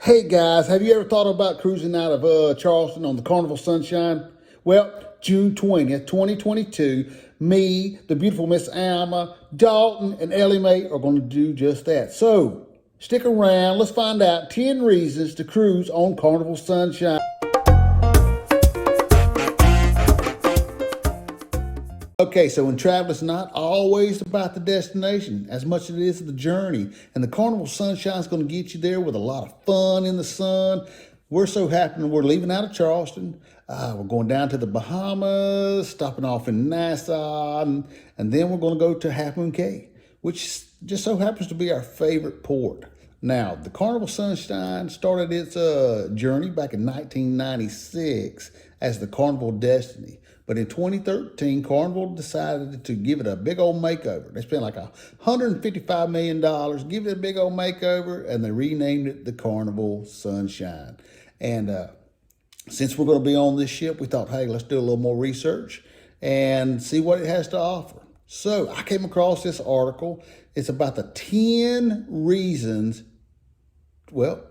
Hey guys, have you ever thought about cruising out of Charleston on the Carnival Sunshine? Well, June 20th, 2022, me, the beautiful Miss Alma, Dalton, and Ellie Mae are going to do just that. So, stick around. Let's find out 10 reasons to cruise on Carnival Sunshine. Okay, so when travel is not always about the destination as much as it is the journey. And the Carnival Sunshine is going to get you there with a lot of fun in the sun. We're so happy we're leaving out of Charleston. We're going down to the Bahamas, stopping off in Nassau, and then we're going to go to Half Moon Cay, which just so happens to be our favorite port. Now, the Carnival Sunshine started its journey back in 1996 as the Carnival Destiny. But in 2013, Carnival decided to give it a big old makeover. They spent like $155 million, give it a big old makeover, and they renamed it the Carnival Sunshine. And since we're going to be on this ship, we thought, hey, let's do a little more research and see what it has to offer. So I came across this article. It's about the 10 reasons, well,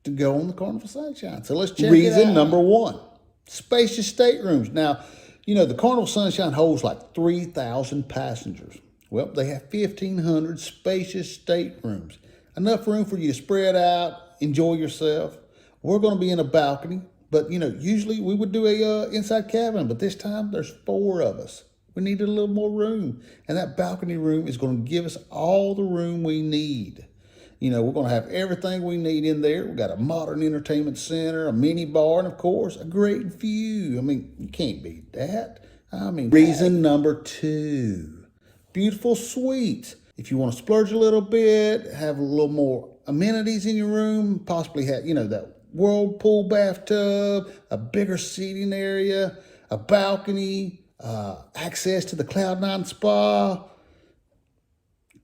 to go on the Carnival Sunshine. So let's check it out. Reason number 1, spacious staterooms. Now, you know, the Carnival Sunshine holds like 3,000 passengers. Well, they have 1,500 spacious staterooms. Enough room for you to spread out, enjoy yourself. We're going to be in a balcony, but, you know, usually we would do a inside cabin, but this time there's 4 of us. We needed a little more room, and that balcony room is going to give us all the room we need. You know, we're going to have everything we need in there. We've got a modern entertainment center, a mini bar, and of course, a great view. I mean, you can't beat that. I mean, reason number 2, beautiful suites. If you want to splurge a little bit, have a little more amenities in your room, possibly have, you know, that whirlpool bathtub, a bigger seating area, a balcony, access to the Cloud9 spa.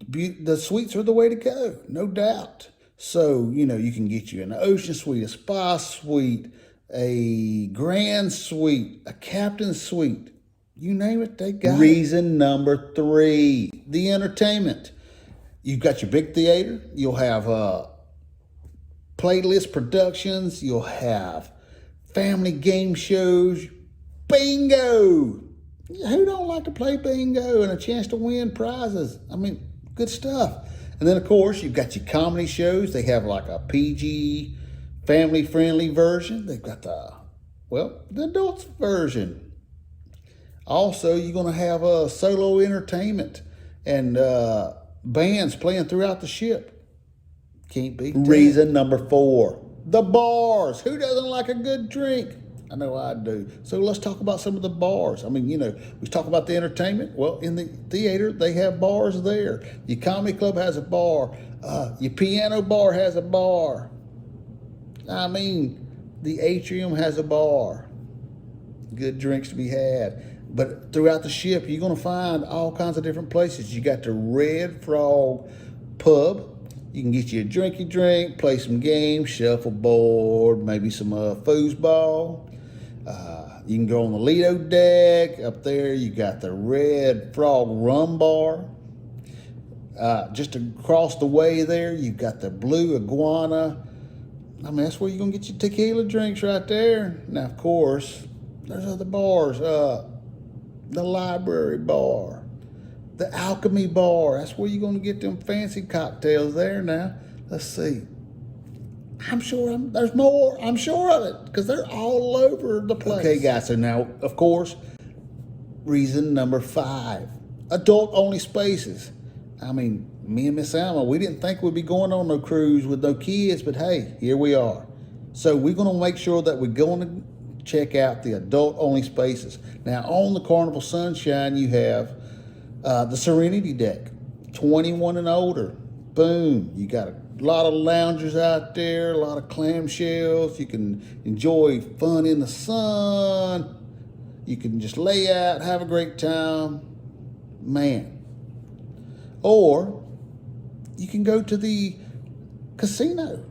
The suites are the way to go, no doubt. So, you know, you can get you an ocean suite, a spa suite, a grand suite, a captain suite. You name it, they got it. Reason number 3, the entertainment. You've got your big theater. You'll have playlist productions. You'll have family game shows. Bingo! Who don't like to play bingo and a chance to win prizes? I mean, good stuff. And then, of course, you've got your comedy shows. They have like a PG, family-friendly version. They've got the adults version. Also, you're going to have a solo entertainment and bands playing throughout the ship. Can't beat that. Reason number 4, the bars. Who doesn't like a good drink? I know I do. So let's talk about some of the bars. I mean, you know, we talk about the entertainment. Well, in the theater, they have bars there. Your comedy club has a bar. Your piano bar has a bar. I mean, the atrium has a bar. Good drinks to be had. But throughout the ship, you're going to find all kinds of different places. You got the Red Frog Pub. You can get you a drinky drink, play some games, shuffleboard, maybe some foosball. You can go on the Lido deck. Up there, you got the Red Frog Rum Bar. Just across the way there, you've got the Blue Iguana. I mean, that's where you're going to get your tequila drinks right there. Now, of course, there's other bars. The Library Bar. The Alchemy Bar. That's where you're going to get them fancy cocktails there now. Let's see. I'm sure there's more. I'm sure of it because they're all over the place. Okay, guys. So now, of course, reason number 5, adult-only spaces. I mean, me and Miss Alma, we didn't think we'd be going on no cruise with no kids, but hey, here we are. So we're going to make sure that we're going to check out the adult-only spaces. Now, on the Carnival Sunshine, you have the Serenity deck, 21 and older. Boom. You got a lot of loungers out there, a lot of clamshells. You can enjoy fun in the sun. You can just lay out, have a great time. Man. Or you can go to the casino.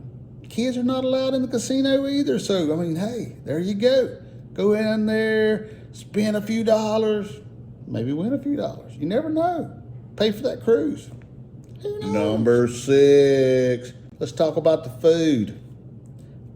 Kids are not allowed in the casino either. So, I mean, hey, there you go. Go in there, spend a few dollars, maybe win a few dollars. You never know. Pay for that cruise. Who knows? Number 6, let's talk about the food.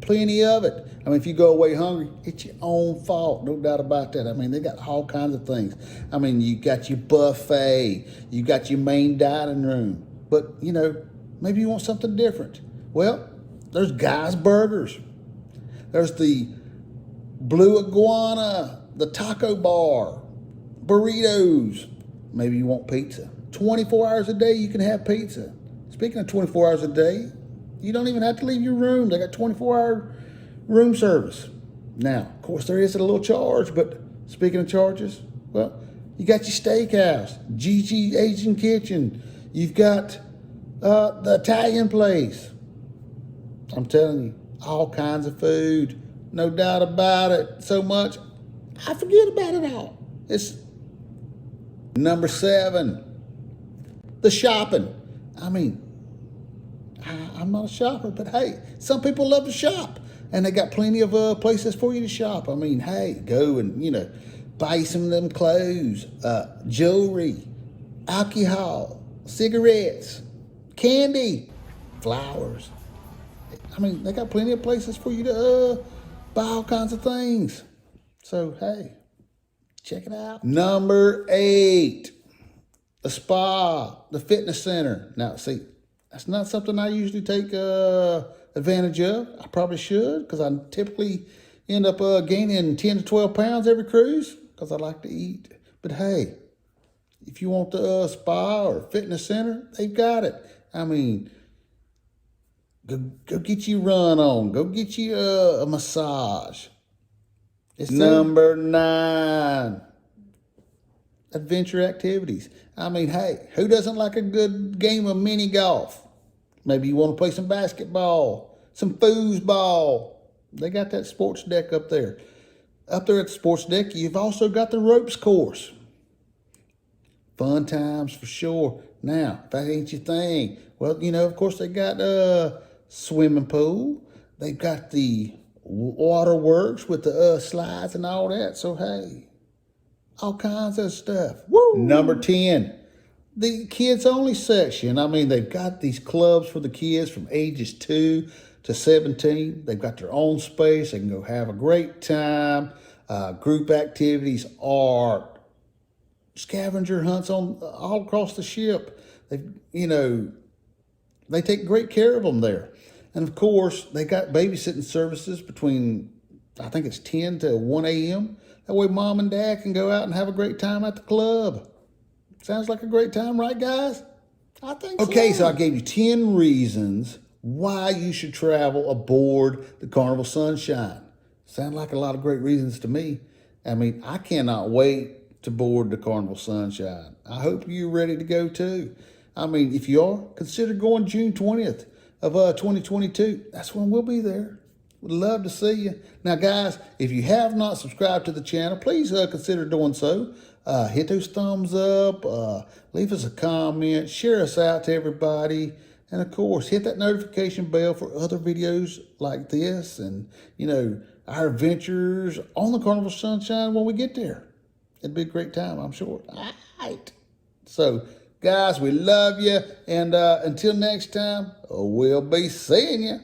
plenty of it. I mean, if you go away hungry, it's your own fault, no doubt about that. I mean, they got all kinds of things. I mean, you got your buffet, you got your main dining room, but, you know, maybe you want something different. Well, there's Guy's Burgers. There's the Blue Iguana, the taco bar, burritos. Maybe you want pizza. 24 hours a day, you can have pizza. Speaking of 24 hours a day, you don't even have to leave your room. They got 24-hour room service. Now, of course, there is a little charge, but speaking of charges, well, you got your steakhouse, Gigi Asian Kitchen. You've got the Italian place. I'm telling you, all kinds of food. No doubt about it. So much, I forget about it all. It's number 7. The shopping. I mean, I'm not a shopper, but hey, some people love to shop, and they got plenty of places for you to shop. I mean, hey, go and, you know, buy some of them clothes, jewelry, alcohol, cigarettes, candy, flowers. I mean, they got plenty of places for you to buy all kinds of things. So, hey, check it out. Number 8. The spa, the fitness center. Now, see, that's not something I usually take advantage of. I probably should, because I typically end up gaining 10 to 12 pounds every cruise, because I like to eat. But hey, if you want the spa or fitness center, they've got it. I mean, go get you a run on. Go get you a massage. It's number 9. Adventure activities. I mean, hey, who doesn't like a good game of mini golf? Maybe you want to play some basketball, some foosball. They got that sports deck up there. Up there at the sports deck, you've also got the ropes course. Fun times for sure. Now, if that ain't your thing, well, you know, of course, they got swimming pool. They've got the waterworks with the slides and all that. So, hey, all kinds of stuff. Woo! Number 10, the kids only section. I mean, they've got these clubs for the kids from ages 2 to 17. They've got their own space. They can go have a great time. Group activities, art, scavenger hunts on all across the ship. They take great care of them there. And of course, they got babysitting services between, I think it's 10 to 1 a.m. That way mom and dad can go out and have a great time at the club. Sounds like a great time, right, guys? I think so. Okay, so I gave you 10 reasons why you should travel aboard the Carnival Sunshine. Sound like a lot of great reasons to me. I mean, I cannot wait to board the Carnival Sunshine. I hope you're ready to go too. I mean, if you are, consider going June 20th of 2022. That's when we'll be there. Would love to see you. Now, guys, if you have not subscribed to the channel, please consider doing so. Hit those thumbs up, leave us a comment, share us out to everybody, and of course, hit that notification bell for other videos like this and, you know, our adventures on the Carnival Sunshine when we get there. It'd be a great time, I'm sure. All right. So, guys, we love you, and until next time, we'll be seeing you.